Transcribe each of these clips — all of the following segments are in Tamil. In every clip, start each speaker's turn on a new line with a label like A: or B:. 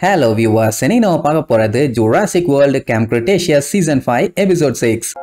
A: Hello viewers, இன்னைக்கு நம்ம பார்க்க போறது Jurassic World Camp Cretaceous Season 5 Episode 6.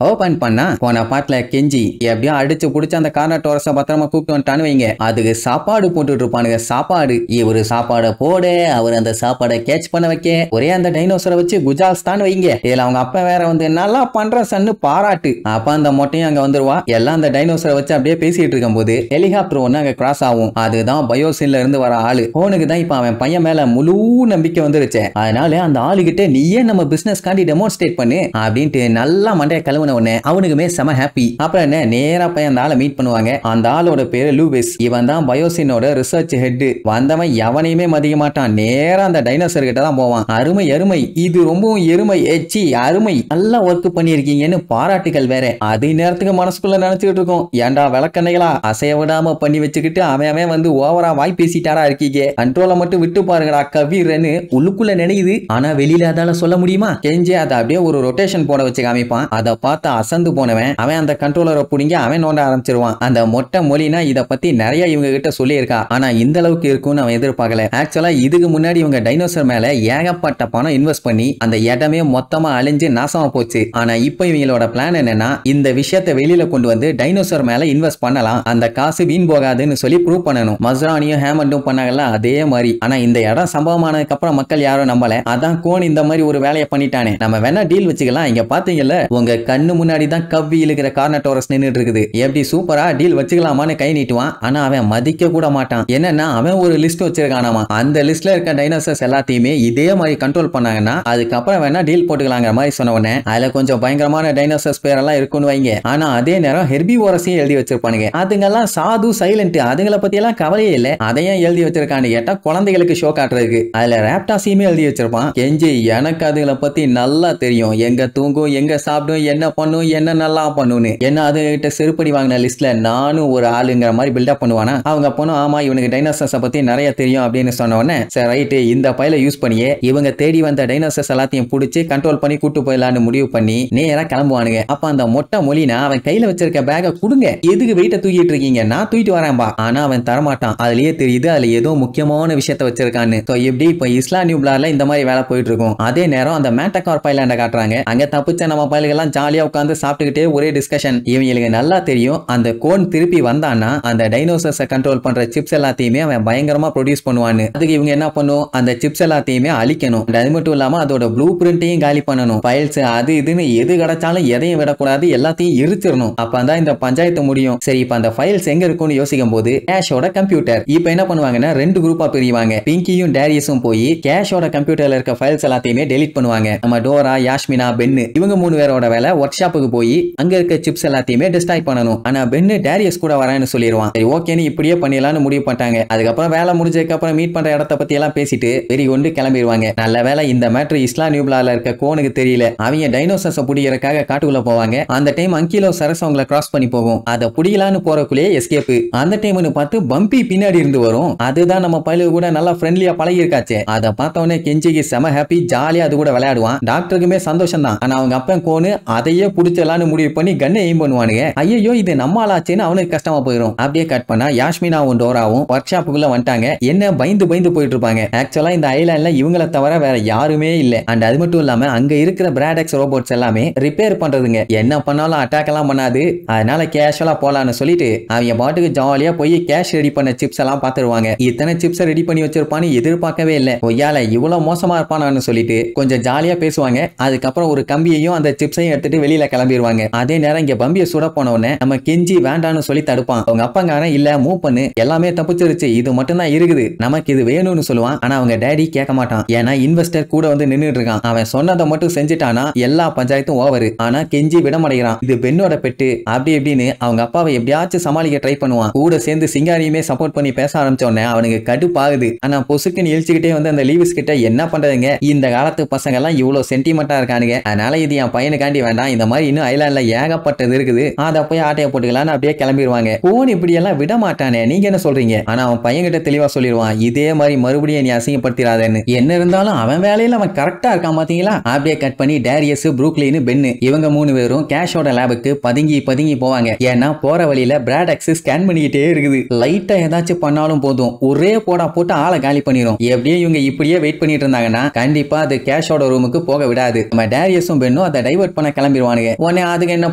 A: Open பண்ணா போன பாட்டுல கெஞ்சி எப்படியோ அடிச்சு புடிச்சு அந்த கார்னட்டோரஸ பத்திரமா கூப்பிட்டு வந்துட்டான்னு வைங்க. அதுக்கு சாப்பாடு போட்டுட்டு இருப்பானுங்க. சாப்பாடு இவரு சாப்பாடை போட அவர் அந்த சாப்பாடை கேட்ச் பண்ண வைக்க ஒரே அந்த டைனோசரை வச்சு குஜால்ஸ் தான் வைங்க. இதுல அவங்க அப்பா வேற வந்து நல்லா பண்ற சன்னு பாராட்டு. அப்ப அந்த மொட்டையும் அங்க வந்துருவா. எல்லாம் அந்த டைனோசரை வச்சு அப்படியே பேசிட்டு இருக்கும் போது ஹெலிகாப்டர் ஒண்ணு அங்க கிராஸ் ஆகும். அதுதான் பயோசின்ல இருந்து வர ஆளு. போனுக்கு தான் இப்ப அவன் பையன் மேல முழு நம்பிக்கை வந்துருச்சு. அதனால அந்த ஆளுகிட்ட நீயே நம்ம பிசினஸ் காண்டி டெமோன்ஸ்ட்ரேட் பண்ணு அப்படின்ட்டு நல்லா மண்டைய கழுவுன அவனுக்குமே செம ஹாப்பி. அப்புறம் என்ன நேரா போய் அந்த ஆளை மீட் பண்ணுவாங்க. அந்த ஆளோட பேரு லூவிஸ். இவன் தான் பயோசினோட ரிசர்ச் ஹெட். வந்தவன் எவனையுமே மதிக்க மாட்டான். நேரா அந்த டைனோசர் கிட்ட தான் போவான். அருமை அருமை, இது ரொம்பவும் எருமை எச்சி அருமை, நல்லா ஒர்க் பண்ணிருக்கீங்கன்னு பாராட்டுகள் வேற. அதே நேரத்துக்கு மனசுக்குள்ள நினைச்சுட்டு இருக்கும், ஏன்டா விளக்கண்ணைகளா அசைய விடாம பண்ணி வச்சுக்கிட்டு அவன் வந்து ஓவரா வாய் பேசிட்டாரா இருக்கீங்க, கண்ட்ரோலை மட்டும் விட்டு பாருங்கடா கவிரன்னு உள்ளுக்குள்ள நினைக்குது. ஆனா வெளியில அதால சொல்ல முடியுமா? கெஞ்சே அதை அப்படியே ஒரு ரொட்டேஷன் போட வச்சு காமிப்பான். அதை பார்த்து அசந்து போனவன் அவன் அந்த கண்ட்ரோலரை புடிங்க அவன் நோண்ட ஆரம்பிச்சிருவான். அந்த மொட்டை மொழினா இத பத்தி நிறைய இவங்க கிட்ட சொல்லி இருக்கா. ஆனா இந்த அளவுக்கு இருக்கும்னு அவன் எதிர்பார்க்கல. ஆக்சுவலா இதுக்கு முன்னாடி இவங்க டைனோசர் மேல ஏகப்பட்ட பணம் இன்வெஸ்ட் பண்ணி அந்த இடமே மொத்தமா அழிஞ்சு நாசமா போச்சு. ஆனா இப்போ இவங்களோட பிளான் என்னன்னா, இந்த விஷயத்தை வெளியில கொண்டு வந்து டைனோசர் மேல இன்வெஸ்ட் பண்ணலாம், அந்த காசு வீண் போகாதுன்னு சொல்லி ப்ரூவ் பண்ணணும். மஸ்ரானியும் ஹேமண்டும் பண்ணாங்கல்ல அதே மாதிரி. ஆனா இந்த இடம் சம்பவமானதுக்கு அப்புறம் மக்கள் யாரும் நம்பல. அதான் கோன் இந்த மாதிரி ஒரு வேலையை பண்ணிட்டானே, நம்ம வேணா டீல் வச்சுக்கலாம். இங்க பாத்தீங்கல்ல உங்க கண்ணு முன்னாடி தான் கவ்வி இழுக்கிற கார்னட்டோரஸ் நின்னுட்டு இருக்குது. எப்படி சூப்பரா டீல் வச்சுக்கலாமான்னு கை நீட்டுவான். ஆனா அவன் மதிக்க கூட மாட்டான். என்னன்னா அவன் ஒரு லிஸ்ட் வச்சிருக்கானாமா. அந்த லிஸ்ட்ல இருக்க டைனோசர்ஸ் எல்லாத்தையுமே இதே மாதிரி கண்ட்ரோல் பண்ணாங்கன்னா அதுக்கப்புறம் வேணா டீல் போட்டுக்கலாங்கிற மாதிரி சொன்ன உடனே அதுல கொஞ்சம் பயங்கரமான டைனோசர்ஸ் பேரெல்லாம் இருக்குன்னு வைங்க. ஆனா அதே நேரம் ஹெர்பிவோரஸையும் எழுதி வச்சிருப்பானுங்க. அதுங்கெல்லாம் சாது சைலண்ட், அதுங்களை பத்தி எல்லாம் கவலையே இல்ல. அதையும் எழுதி வச்சிருக்கான்னு கேட்டா குழந்தைகளுக்கு ஷோ காட்டுறதுக்கு. அதுல ராப்டாஸையுமே எழுதி வச்சிருப்பான். கெஞ்சி எனக்கு அதுகளை பத்தி நல்லா தெரியும், எங்க தூங்கும், எங்க சாப்பிடும், என்ன பண்ணும், என்ன நல்லா பண்ணுன்னு. என்ன அதுகிட்ட செருப்படி வாங்கின லிஸ்ட்ல நானும் ஒரு ஆளுங்கிற மாதிரி பில்டப் பண்ணுவானா. அவங்க போனோம், ஆமா இவனுக்கு டைனோசர்ஸை பத்தி நிறைய தெரியும் அப்படின்னு சொன்ன உடனே சரி ரைட்டு இந்த பையில யூஸ் பண்ணியே இவங்க தேடி வந்த டைனோசர்ஸ் எல்லாத்தையும் பிடிச்சி கண்ட்ரோல் பண்ணி கூட்டு போயிடலான்னு முடிவு பண்ணி நேரா கிளம்புவானுங்க. அப்ப அந்த மொட்டை மொழினா அவன் கையில வச்சிருக்க பேக கொடுங்க, எதுக்கு வெயிட்ட தூக்கிட்டு இருக்கீங்க, நான் தூக்கிட்டு வரேன்பா. ஆனா அவன் தரமாட்டான். அதுலயே தெரியுது அதுல ஏதோ முக்கியமான விஷயத்த வச்சிருக்கான்னு. எப்படி இப்ப இஸ்லா நியூப்ளார்ல இந்த மாதிரி வேலை போயிட்டு இருக்கும். அதே நேரம் அந்த மேட்டகார் பைலாண்ட காட்டுறாங்க. அங்க தப்பிச்ச நம்ம பயில்கள்லாம் ஜாலியா உட்காந்து சாப்பிட்டுக்கிட்டே ஒரே டிஸ்கஷன். இவங்களுக்கு நல்லா தெரியும் அந்த கோன் திருப்பி வந்தான்னா அந்த டைனோசர்ஸை கண்ட்ரோல் பண்ற சிப்ஸ் எல்லாத்தையுமே அவன் பயங்கரமா ப்ரொடியூஸ் பண்ணுவான்னு. அதுக்கு இவங்க என்ன பண்ணும், அந்த சிப்ஸ் எல்லாத்தையுமே அழிக்கணும். அது மட்டும் இல்லாம அதோட ப்ளூ பிரிண்டையும் காலி பண்ணணும். ஃபைல்ஸ் அது இதுன்னு எது கிடைச்சாலும் எதையும் விடக்கூடாது, எல்லாத்தையும் எரிச்சிடணும். அப்பதான் இந்த பஞ்சாயத்து முடியும். சரி இப்ப அந்த ஃபைல்ஸ் எங்க இருக்கும்னு யோசிக்கும் போது கேஷோட கம்ப்யூட்டர். இப்ப என்ன பண்ணுவாங்கன்னா ரெண்டு குரூப்பா பிரிவாங்க. பிங்கியும் டேரியஸும் போய் கேஷோட கம்ப்யூட்டர்ல இருக்க ஃபைல்ஸ் எல்லாத்தையுமே டெலீட் பண்ணுவாங்க. நம்ம டோரா, யாஸ்மினா, பென்னு இவங்க மூணு பேரோட வேலை ஒர்க் ஷாப்புக்கு போய் அங்க இருக்க சிப்ஸ் எல்லாத்தையுமே டிஸ்ட்ராய் பண்ணணும். ஆனா பென்னு டேரியஸ் கூட வரேன்னு சொல்லிடுவான். சரி ஓகேன்னு இப்படியே பண்ணிடலாம்னு முடிவு பண்ணிட்டாங்க. அதுக்கப்புறம் வேலை முடிஞ்சதுக்கு அப்புறம் மீட் பண்ற இடத்த பத்தி எல்லாம் பேசிட்டு வெறி கொண்டு கிளம்பிடுவாங்க. நல்ல வேலை இந்த மேட்ரு இஸ்லா நியூப்ளார்ல இருக்க கோனுக்கு தெரியல. அவங்க டைனோசர்ஸை பிடிக்கிறதுக்காக காட்டுக்குள்ள போவாங்க. அந்த டைம் அங்கிலோ சரஸ் அவங்களை கிராஸ் பண்ணி போகும். அதை பிடிக்கலான்னு போறக்குள்ளே எஸ்கேப். அந்த டைம்னு பார்த்து பம்பி பின்னாடி இருந்து வரும். அதுதான் நம்ம பையலு கூட நல்லா ஃப்ரெண்ட்லியா பழகி இருக்காச்சே. அதை பார்த்தவொடனே கெஞ்சிக்கு செம ஹாப்பி, ஜாலியா அது கூட விளையாடுவான். டாக்டருக்குமே சந்தோஷம் தான். ஆனா அவங்க அப்பன் கோனு அதையே பிடிச்சலான்னு முடிவு பண்ணி கண்ணை எய்ம் பண்ணுவானுங்க. ஐயோ இது நம்ம ஆளாச்சுன்னு அவனுக்கு கஷ்டமா போயிடும். அப்படியே கட் பண்ணா யாஸ்மினாவும் டோராவும் ஒர்க் ஷாப்புக்குள்ள வந்துட்டாங்க. என்ன பயந்து பயந்து போயிட்டு இருப்பாங்க. ஆக்சுவலா இந்த ஐலாண்ட்ல இவங்களை தவிர வேற யாருமே இல்ல. அண்ட் அது மட்டும் இல்லாம அங்க இருக்கிற பிராடெக்ஸ் ரோபோட்ஸ் எல்லாமே ரிப்பேர் பண்றதுங்க. என்ன பண்ணாலும் அட்டாக் எல்லாம் பண்ணாது. அதனால கேஷுவலா போலான்னு சொல்லிட்டு அவங்க பாட்டுக்கு ஜாலியா போய் கேஷ் ரெடி பண்ண சிப்ஸ் எல்லாம் பாத்துருவாங்க. இத்தனை சிப்ஸ் ரெடி பண்ணி வச்சிருப்பான்னு எதிர்பார்க்கவே இல்ல. ஒய்யால இவ்வளவு மோசமா இருப்பானு சொல்லிட்டு கொஞ்சம் ஜாலியா பேசுவாங்க. அதுக்கப்புறம் ஒரு கம்பியையும் அந்த சிப்ஸையும் எடுத்துட்டு வெளியில கிளம்பிடுவாங்க. அதே நேரம் இங்க பம்பியை சுட போன உடனே நம்ம கெஞ்சி வேண்டான்னு சொல்லி தடுப்பான். அவங்க அப்பங்காரன் இல்ல மூவ் பண்ணு, எல்லாமே தப்பிச்சிருச்சு, இது மட்டும் தான் இருக்குது, நமக்கு இது வேணும்னு சொல்லுவான். ஆனா அவங்க டேடி கேட்க மாட்டான். ஏன்னா இன்வெஸ்டர் கூட வந்து நின்னுட்டு இருக்கான். அவன் சொன்னதை மட்டும் செஞ்சுட்டானா எல்லா பஞ்சாயத்தும் ஓவர். ஆனா கெஞ்சி விடமடைகிறான். இது பெண்ணோட பெட்டு அப்படி எப்படின்னு அவங்க அப்பாவை எப்படியாச்சும் சமாளிக்க ட்ரை பண்ணுவான். கூட சேர்ந்து சிங்காரியுமே சப்போர்ட் பண்ணி பேச ஆரம்பிச்ச உடனே அவனுக்கு கடுப்பாகுது. ஆனா பொசுக்குன்னு இழிச்சுக்கிட்டே வந்து அந்த லீவிஸ் கிட்ட என்ன பண்றதுங்க, இந்த காலத்து பசங்க எல்லாம் இவ்வளவு சென்டிமெண்டா இருக்கானுங்க, அதனால இது என் பையனுக்காண்டி வேண்டாம், இந்த இந்த மாதிரி இன்னும் ஐலாண்ட்ல ஏகப்பட்டது இருக்குது, அதை போய் ஆட்டைய போட்டுக்கலாம்னு அப்படியே கிளம்பிடுவாங்க. கோன் இப்படி எல்லாம் விட மாட்டானே, நீங்க என்ன சொல்றீங்க? ஆனா அவன் பையன்கிட்ட தெளிவா சொல்லிடுவான், இதே மாதிரி மறுபடியும் நீ அசிங்கப்படுத்திடாதேன்னு. என்ன இருந்தாலும் அவன் வேலையில அவன் கரெக்டா இருக்கான் பாத்தீங்களா? அப்படியே கட் பண்ணி டேரியஸ், ப்ரூக்லின், பென்னு இவங்க 3 பேரும் கேஷோட லேபுக்கு பதுங்கி போவாங்க. ஏன்னா போற வழியில பிராடக்ஸ் ஸ்கேன் பண்ணிக்கிட்டே இருக்குது. லைட்டா ஏதாச்சும் பண்ணாலும் போதும், ஒரே போடா போட்டு ஆளை காலி பண்ணிரும். எப்படியே இவங்க இப்படியே வெயிட் பண்ணிட்டு இருந்தாங்கன்னா கண்டிப்பா அது கேஷோட ரூமுக்கு போக விடாது. நம்ம டேரியஸும் பென்னும் அதை டைவர்ட் பண்ண கிளம்பிடுவானுங்க. உடனே அதுக்கு என்ன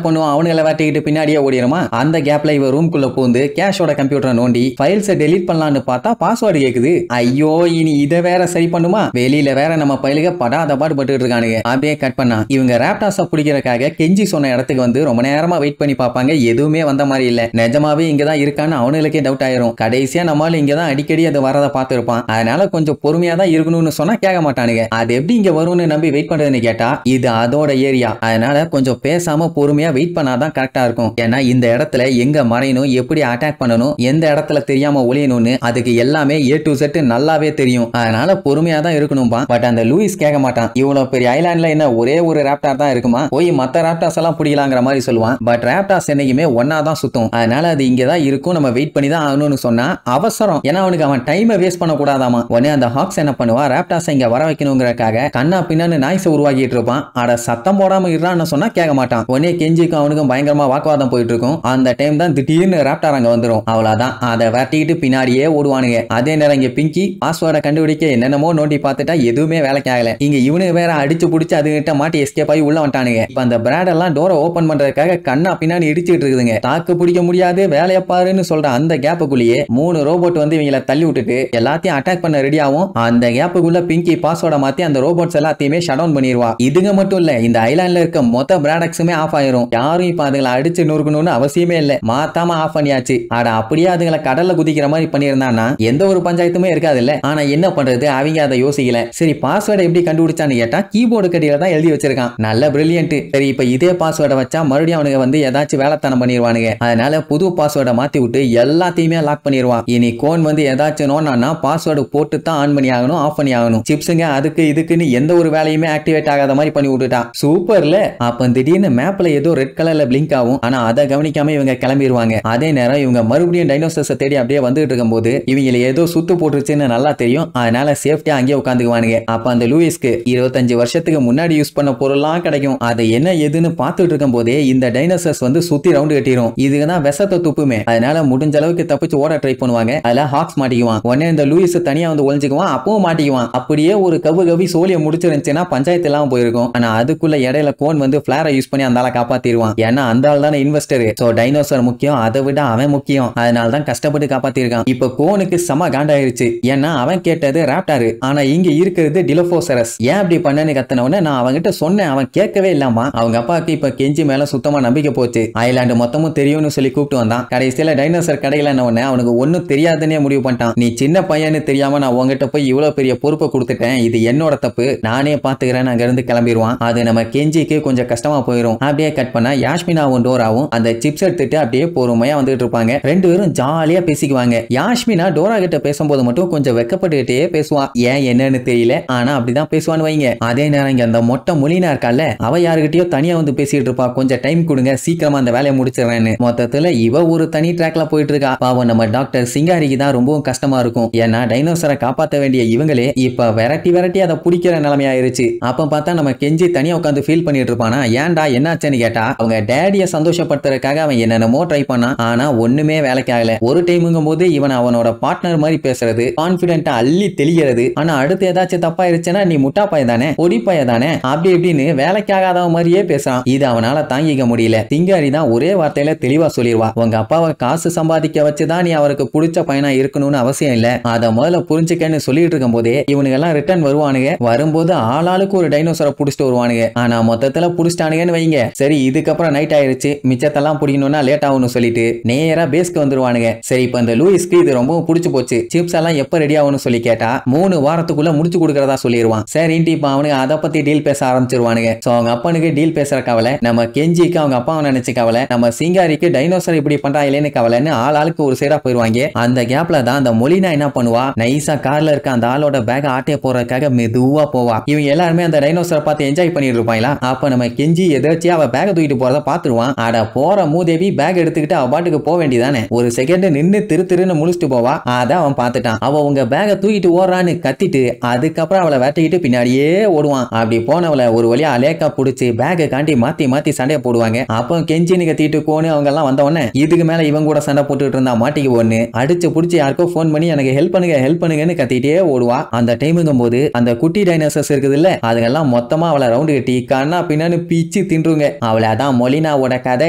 A: பண்ணுவோம், அவனுங்களை வாட்டிக்கிட்டு பின்னாடியே ஓடிடுமா. அந்த கேப்ல இவ ரூம்குள்ள பூந்து கேஷோட கம்ப்யூட்டரை நோண்டி ஃபைல்ஸை டெலீட் பண்ணலாம்னு பார்த்தா பாஸ்வேர்டு கேக்குது. ஐயோ, இனி இதை வேற சரி பண்ணுமா? வெளியில வேற நம்ம பயிலுக படாத பாடுபட்டு இருக்கானுங்க. அப்படியே கட் பண்ணா இவங்க ராப்டாஸ பிடிக்கிறதுக்காக கெஞ்சி சொன்ன இடத்துக்கு வந்து ரொம்ப நேரமா வெயிட் பண்ணி பார்ப்பாங்க. எதுவுமே வந்த மாதிரி இல்ல. நிஜமாவே இங்கதான் இருக்கான்னு அவனுங்களுக்கே டவுட் ஆயிரும். கடைசியா நம்மளால இங்கதான் அடிக்கடி அது வரத பார்த்திருப்பான். அதனால கொஞ்சம் பொறுமையா தான் இருக்கணும்னு சொன்னா கேட்க மாட்டானுங்க. அது எப்படி இங்க வரும்னு நம்பி வெயிட் பண்றதுன்னு கேட்டா இது அதோட ஏரியா, அதனால கொஞ்சம் பேசாம பொறுமையா வெயிட் பண்ணாதான் கரெக்டா இருக்கும். ஏன்னா இந்த இடத்துல எங்க மறையணும், எப்படி அட்டாக் பண்ணணும், எந்த இடத்துல தெரியாம ஒளியணும்னு அதுக்கு எல்லாமே A to Z நல்லாவே தெரியும். அதனால பொறுமையா தான் இருக்கணும்பா. பட் அந்த லூயிஸ் கேட்க மாட்டான். இவ்வளவு பெரிய ஐலாண்ட்ல என்ன ஒரே ஒரு ராப்டார் தான் இருக்குமா, போய் மத்த ராப்டார்ஸ் எல்லாம் பிடிக்கலாங்கிற மாதிரி சொல்லுவான். பட் ராப்டார்ஸ் என்னைக்குமே ஒன்னா தான் சுத்தும். அதனால அது இங்கதான் இருக்கும், நம்ம வெயிட் பண்ணி தான் ஆகணும்னு சொன்னா அவசரம். ஏன்னா அவனுக்கு அவன் டைமை வேஸ்ட் பண்ண கூடாதாமா. உடனே அந்த ஹாக்ஸ் என்ன பண்ணுவா, ராப்டார்ஸ் இங்க வர வைக்கணுங்கிறக்காக கண்ணா பின்னான்னு நாய்ஸ் உருவாக்கிட்டு இருப்பான். அட சத்தம் போடாம இருறான்னு சொன்னா கேட்க மாட்டான். உடனே கெஞ்சிக்கும் அவனுக்கும் பயங்கரமா வாக்குவாதம் போயிட்டு இருக்கும். அந்த டைம் தான் திடீர்னு ராப்டார் அங்க வந்துரும். அவ்வளவுதான், அதை வெட்டிக்கிட்டு பின்னாடியே ஓடுவானுங்க. அதே நேரம் இங்க பிங்கி பாஸ்வேர்டை கண்டுபிடிக்க என்னென்னமோ நோண்டி பார்த்துட்டா எதுவுமே வேலைக்கு ஆகல. இங்க இவனுக்கு வேற அடிச்சு புடிச்சு அதுகிட்ட மாட்டி எஸ்கேப் ஆகி உள்ள வந்துட்டானுங்க. இப்ப அந்த பிராட் எல்லாம் டோரை ஓபன் பண்றதுக்காக கண்ணா பின்னாடி இடிச்சுட்டு இருக்குதுங்க. தாக்கு பிடிக்க முடியாது, வேலைய பாருன்னு சொல்ற அந்த கேப்புக்குள்ளேயே 3 ரோபோட் வந்து இவங்களை தள்ளி விட்டுட்டு எல்லாத்தையும் அட்டாக் பண்ண ரெடி ஆகும். அந்த கேப்புக்குள்ள பிங்கி பாஸ்வேர்டை மாத்தி அந்த ரோபோட்ஸ் எல்லாத்தையுமே ஷட் டவுன் பண்ணிடுவா. இதுங்க மட்டும் இல்ல, இந்த ஐலாண்ட்ல இருக்க மொத்த பிராடக்ஸுமே ஆஃப் ஆயிரும். யாரும் இப்ப அதுங்களை அடிச்சு நொறுக்கணும்னு அவசியமே இல்ல, மாத்தாம ஆஃப் பண்ணியாச்சு. அட அப்படியே அதுங்களை கடல்ல குதிக்கிற மாதிரி பண்ணியிருந்தான்னா எந்த ஒரு பஞ்சாயத்துமே இருக்காது இல்ல. ஆனா என்ன பண்றது, அவங்க அதை யோசிக்கல. சரி பாஸ்வேர்டை எப்படி கண்டுபிடிச்சான்னு கேட்டா கீபோர்டு கடியில தான் எழுதி வச்சிருக்கான். நல்ல பிரில்லியன்ட். சரி இப்ப இதே பாஸ்வேர்டை வச்சா மறுபடியும் அவனுக்கு வந்து ஏதாச்சும் வேலைத்தனம் பண்ணிடுவானுங்க. அதனால புது பாஸ்வேர்டை மாத்தி விட்டு எல்லாத்தையுமே லாக் பண்ணிடுவான். இனி கோன் வந்து ஏதாச்சும் நோனா பாஸ்வேர்டு போட்டு தான் ஆன் பண்ணி ஆகணும், ஆஃப் பண்ணி ஆகணும். சிப்ஸுங்க அதுக்கு இதுக்குன்னு எந்த ஒரு வேலையுமே ஆக்டிவேட் ஆகாத மாதிரி பண்ணி விட்டுட்டான். சூப்பர்ல. அப்ப திடீர்னு மேப்ல ஏதோ ரெட் கலர்ல பிளிங்க் ஆகும். ஆனா அதை கவனிக்காம இவங்க கிளம்பிடுவாங்க. அதே நேரம் இவங்க மறுபடியும் டைனோசர்ஸை தேடி அப்படியே வந்துட்டு இருக்கும் போது இவங்க ஏதோ சுத்து போட்டுருச்சுன்னு நல்லா தெரியும். அதனால சேஃப்டியா அங்கேயே உட்காந்துக்குவானுங்க. அப்ப அந்த லூயிஸ்க்கு 25 வருஷத்துக்கு முன்னாடி யூஸ் பண்ண பொருள்லாம் கிடைக்கும். அது என்ன எதுன்னு பார்த்துட்டு இருக்கும் போதே இந்த டைனோசர்ஸ் வந்து சுத்தி ரவுண்டு கட்டிரும். இதுதான் விஷத்தை துப்புமே. அதனால முடிஞ்ச அளவுக்கு தப்பிச்சு ஓட ட்ரை பண்ணுவாங்க. அதுல ஹாக்ஸ் மாட்டிக்குவான். உடனே இந்த லூயிஸ் தனியா வந்து ஒளிஞ்சுக்குவான். அப்பவும் மாட்டிக்குவான். அப்படியே ஒரு கவி சோழிய முடிச்சிருந்துச்சுன்னா பஞ்சாயத்து எல்லாம் போயிருக்கும். ஆனா அதுக்குள்ள இடையில கோன் வந்து பிளாரை யூஸ் பண்ணி அந்த ஆளை காப்பாத்திடுவான். ஏன்னா அந்த ஆள் தானே இன்வெஸ்டர். சோ டைனோசர் முக்கியம், அதை விட அவன் முக்கியம். அதனால தான் கஷ்டப்பட்டு காப்பாத்திருக்கான். இப்ப கோனுக்கு செம காண்டாயிருச்சு. ஏன்னா அவன் கேட்டது ராப்டாரு, ஆனா இங்க இருக்கிறது டிலோபோசரஸ். ஏன் அப்படி பண்ணனு கத்தனவன நான் அவன்கிட்ட சொன்னேன், அவன் கேட்கவே இல்லாமா. அவங்க அப்பாவுக்கு இப்ப கெஞ்சி மேல சுத்தமா நம்பிக்கை போச்சு. ஐலாண்டு மொத்தமும் தெரியும்னு சொல்லி கூப்பிட்டு வந்தான். கடைசியில டைனோசர் கடையில அவனுக்கு ஒன்னும் தெரியாதுன்னே முடிவு பண்ணிட்டான். நீ சின்ன பையன்னு தெரியாம நான் உங்ககிட்ட போய் இவ்வளவு பெரிய பொறுப்பை கொடுத்துட்டேன், இது என்னோட தப்பு, நானே பாத்துக்கிறேன். அங்க இருந்து கிளம்பிடுவான். அது நம்ம கெஞ்சிக்கு கொஞ்சம் கஷ்டமா போயிடும். அப்படியே கட் பண்ணா யாஷ்மினாவும் டோராவும் அந்த சிப்ஸ் எடுத்துட்டு அப்படியே பொறுமையா வந்துட்டு இருப்பாங்க. 2 பேரும் ஜாலியா பேசிக்குவாங்க. யாஷ்மினா டோரா கிட்ட பேசும்போது மட்டும் கொஞ்சம் வெக்கப்பட்டுக்கிட்டே பேசுவான். ஏன் என்னன்னு தெரியல, ஆனா அப்படிதான் பேசுவான்னு வைங்க. அதே நேரம் இங்க அந்த மொட்டை மொழினா இருக்கால, அவ யாருகிட்டயோ தனியா வந்து பேசிட்டு இருப்பா. கொஞ்சம் டைம் கொடுங்க, சீக்கிரமா அந்த வேலையை முடிச்சிடறேன்னு. மொத்தத்துல இவ ஒரு தனி ட்ராக்ல போயிட்டு இருக்கா. பாவம் நம்ம டாக்டர் சிங்காரிக்கு தான் ரொம்பவும் கஷ்டமா இருக்கும். ஏன்னா டைனோசரை காப்பாற்ற வேண்டிய இவங்களே இப்ப விரட்டி அதை பிடிக்கிற நிலைமை ஆயிருச்சு. அப்ப பார்த்தா நம்ம கெஞ்சி தனியா உட்காந்து ஃபீல் பண்ணிட்டு இருப்பானா. ஏன்டா என்னாச்சுன்னு கேட்டா அவங்க டேடியை சந்தோஷப்படுத்துறதுக்காக அவன் என்னென்னமோ ட்ரை பண்ணான். ஆனா ஒண்ணுமே வேலைக்கு ஆகல. ஒரு டைமுங்கும் போது இவன் அவனோட பார்ட்னர் மாதிரி பேசுறது, கான்பிடென்ட்டா அள்ளி தெளிகிறது. ஆனா அடுத்து ஏதாச்சும் தப்பாயிருச்சுன்னா நீ முட்டாப்பாய தானே, பொடிப்பாய தானே, அப்படி இப்படின்னு வேலைக்காகாத மாதிரியே பேசுறான். இது அவனால தாங்கிக்க முடியல. சிங்காரி தான் ஒரே வார்த்தையில தெளிவா சொல்லிடுவா, உங்க அப்பாவை காசு சம்பாதிக்க வச்சுதான் நீ அவருக்கு பிடிச்ச பையனா இருக்கணும்னு அவசியம் இல்ல, அத முதல்ல புரிஞ்சுக்கன்னு சொல்லிட்டு இருக்கும் போதே இவனுங்க எல்லாம் ரிட்டர்ன் வருவானுங்க. வரும்போது ஆளாளுக்கு ஒரு டைனோசரை புடிச்சிட்டு வருவானுங்க. ஆனா மொத்தத்துல புடிச்சிட்டானுங்கன்னு வைங்க. சரி இதுக்கப்புறம் நைட் ஆயிருச்சு, மிச்சத்தெல்லாம் பிடிக்கணும்னா லேட் ஆகும்னு சொல்லிட்டு நேரா பேஸ்க்கு வந்துருவானுங்க. சரி இப்ப இந்த லூயிஸ்க்கு இது ரொம்பவும் பிடிச்சு போச்சு. சிப்ஸ் எல்லாம் எப்ப ரெடி ஆகும்னு சொல்லி கேட்டா 3 வாரத்துக்குள்ள முடிச்சு கொடுக்கறதா சொல்லிடுவான். சரின்ட்டு இப்ப அவனுக்கு அதை பத்தி டீல் பேச ஆரம்பிச்சிருவானுங்க. சோ அவங்க அப்பனுக்கு டீல் பேசுற கவலை, நம்ம கெஞ்சிக்கு அவங்க அப்பாவை நினைச்ச கவலை, நம்ம சிங்காரிக்கு டைனோசர் இப்படி பண்றாங்களேன்னு கவலைன்னு ஆளாளுக்கு ஒரு சைடா போயிருவாங்க. அந்த கேப்ல தான் அந்த மொழினா என்ன பண்ணுவா, நைசா கார்ல இருக்க அந்த ஆளோட பேக் ஆட்டைய போறதுக்காக மெதுவா போவா. இவங்க எல்லாருமே அந்த டைனோசரை பார்த்து என்ஜாய் பண்ணிட்டு இருப்பாங்களா. அப்ப நம்ம கெஞ்சி கெஞ்சி எதாச்சும் அவ பேக தூக்கிட்டு போறத பாத்துருவான். அட போற மூதேவி பேக் எடுத்துக்கிட்டு அவ பாட்டுக்கு போக வேண்டியதானே. ஒரு செகண்ட் நின்னு திருன்னு முழிச்சிட்டு போவா. அத அவன் பாத்துட்டான். அவ உங்க பேக தூக்கிட்டு ஓடுறான்னு கத்திட்டு அதுக்கப்புறம் அவளை வேட்டைக்கிட்டு பின்னாடியே ஓடுவான். அப்படி போனவளை ஒரு வழியா அலேக்கா புடிச்சு பேக காண்டி மாத்தி சண்டைய போடுவாங்க. அப்போ கெஞ்சின்னு கத்திட்டு கோனு அவங்க எல்லாம் வந்தவொடனே இதுக்கு மேல இவன் கூட சண்டை போட்டுட்டு இருந்தா மாட்டிக்கு ஒண்ணு அடிச்சு புடிச்சு யாருக்கோ போன் பண்ணி எனக்கு ஹெல்ப் பண்ணுங்கன்னு கத்திட்டே ஓடுவா. அந்த டைமுங்கும் போது அந்த குட்டி டைனோசர்ஸ் இருக்குது இல்ல, அதுங்கெல்லாம் மொத்தமா அவளை ரவுண்டு கட்டி கண்ணா பின்னான்னு பிச்சு தின்றுங்க. அவளை அதான் மொலினாவோட கதை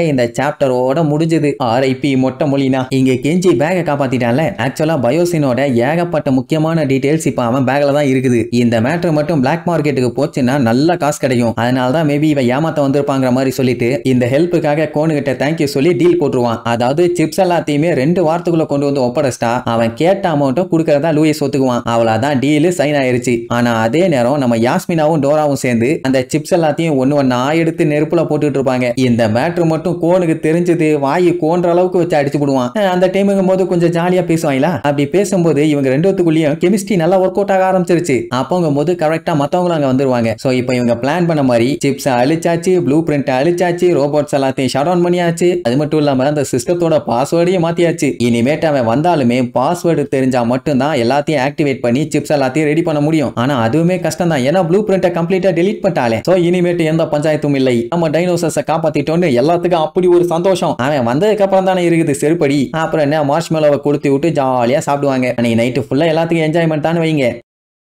A: இந்த சாப்டரோட முடிஞ்சது. ஆர்ஐபி மொட்டை மொலினா. இங்க கெஞ்சி பேக காப்பாத்திட்டான்ல. ஆக்சுவலா பயோசினோட ஏகப்பட்ட முக்கியமான டீடைல்ஸ் இப்ப அவன் பேக்ல தான் இருக்குது. இந்த மேட்டர் மட்டும் பிளாக் மார்க்கெட்டுக்கு போச்சுன்னா நல்ல காசு கிடைக்கும். அதனாலதான் மேபி இவன் ஏமாத்த வந்திருப்பாங்கிற மாதிரி சொல்லிட்டு இந்த ஹெல்ப்புக்காக கோனு கிட்ட தேங்க்யூ சொல்லி டீல் போட்டுருவான். அதாவது சிப்ஸ் எல்லாத்தையுமே 2 வாரத்துக்குள்ள கொண்டு வந்து ஒப்படைச்சிட்டா அவன் கேட்ட அமௌண்ட்டை கொடுக்கறதா லூயிஸ் ஒத்துக்குவான். அவ்வளவுதான் டீல் சைன் ஆயிருச்சு. ஆனா அதே நேரம் நம்ம யாஸ்மினாவும் டோராவும் சேர்ந்து அந்த சிப்ஸ் எல்லாத்தையும் ஒண்ணா எடுத்து நெருப்புல போட்டுட்டு இருப்பாங்க. இந்த மேட்ரு மட்டும் கோனுக்கு தெரிஞ்சது வாயி கோன்ற அளவுக்கு வச்சு அடிச்சு போடுவான். அந்த டைமுங்கும் போது கொஞ்சம் ஜாலியா பேசுவாங்களா. அப்படி பேசும்போது இவங்க ரெண்டுத்துக்குள்ளேயும் கெமிஸ்ட்ரி நல்லா ஒர்க் அவுட் ஆக ஆரம்பிச்சிருச்சு. அப்போங்கும் போது கரெக்டா மத்தவங்களும் அங்க வந்துருவாங்க. சோ இப்போ இவங்க பிளான் பண்ண மாதிரி சிப்ஸ் அழிச்சாச்சு, ப்ளூ பிரிண்ட் அழிச்சாச்சு, ரோபோட்ஸ் எல்லாத்தையும் ஷட் டவுன் பண்ணியாச்சு. அது மட்டும் இல்லாம அந்த சிஸ்டத்தோட பாஸ்வேர்டையும் மாத்தியாச்சு. இனிமேட்டு அவன் வந்தாலுமே பாஸ்வேர்டு தெரிஞ்சா மட்டும்தான் எல்லாத்தையும் ஆக்டிவேட் பண்ணி சிப்ஸ் எல்லாத்தையும் ரெடி பண்ண முடியும். ஆனா அதுவுமே கஷ்டம் தான். ஏன்னா ப்ளூ பிரிண்ட கம்ப்ளீட்டா டெலீட் பண்ணிட்டாலே. சோ இனிமேட்டு எந்த பஞ்சாயத்தும் இல்லை. நம்ம டைனோசர்ஸை காப்பாத்திட்டோன்னு எல்லாத்துக்கும் அப்படி ஒரு சந்தோஷம். அவன் வந்ததுக்கு அப்புறம் தானே இருக்குது செருப்படி. அப்புறம் என்ன மார்ஷ்மெலோவை கொடுத்து விட்டு ஜாலியா சாப்பிடுவாங்க. அன்னைக்கு நைட்டு ஃபுல்லா எல்லாத்துக்கும் என்ஜாய்மெண்ட் தானே வைங்க.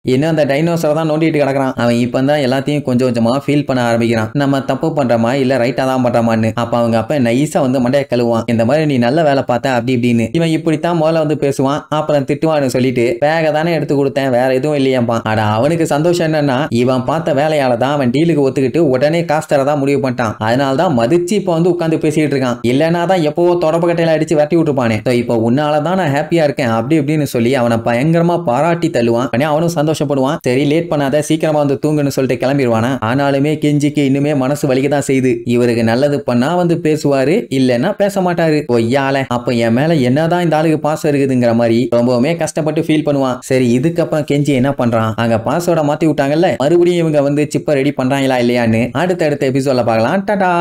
A: இன்னும் அந்த டைனோசரை தான் நோண்டிட்டு கிடக்குறான். அவன் இப்போ தான் எல்லாத்தையும் கொஞ்சம் கொஞ்சமா ஃபீல் பண்ண ஆரம்பிக்கிறான். நம்ம தப்பு பண்றோமா இல்ல ரைட்டா தான் பண்றோமான்னு. அப்ப அவங்க அப்ப நைஸா வந்து மண்டைய கழுவான். இந்த மாதிரி நீ நல்ல வேலை பார்த்த அப்படி இப்படின்னு. இவன் இப்படித்தான் முதல்ல வந்து பேசுவான். அப்புறம் திட்டுவான்னு சொல்லிட்டு பேக தானே எடுத்து கொடுத்தேன் வேற எதுவும் இல்லையாம்பா. அட அவனுக்கு சந்தோஷம் என்னன்னா இவன் பார்த்த வேலையால தான் அவன் டீலுக்கு ஒத்துக்கிட்டு உடனே காசு தரதான் முடிவு பண்ணிட்டான். அதனால தான் மதிச்சு இப்ப வந்து உட்காந்து பேசிட்டு இருக்கான். இல்லைன்னா தான் எப்பவோ தொடப்பு கட்டையில அடிச்சு வெட்டி விட்டுருப்பானே. இப்போ உன்னாலதான் நான் ஹாப்பியா இருக்கேன் அப்படி இப்படின்னு சொல்லி அவனை பயங்கரமா பாராட்டி தள்ளுவான். அவனும் சந்தோஷப்படுவான். சரி லேட் பண்ணாத சீக்கிரமா வந்து தூங்குன்னு சொல்லிட்டு கிளம்பிடுவானா. ஆனாலுமே கெஞ்சிக்கு இன்னுமே மனசு வலிக்கதான் செய்யுது. இவருக்கு நல்லது பண்ணா வந்து பேசுவாரு, இல்லன்னா பேச மாட்டாரு. ஒய்யால அப்ப என் மேல என்னதான் இந்த ஆளுக்கு பாசம் இருக்குதுங்கிற மாதிரி ரொம்பவுமே கஷ்டப்பட்டு ஃபீல் பண்ணுவான். சரி இதுக்கப்புறம் கெஞ்சி என்ன பண்றான், அங்க பாஸ்வேர்டை மாத்தி விட்டாங்கல்ல, மறுபடியும் இவங்க வந்து சிப்பை ரெடி பண்றாங்களா இல்லையான்னு அடுத்த எபிசோட்ல பார்க்கலாம். டாடா.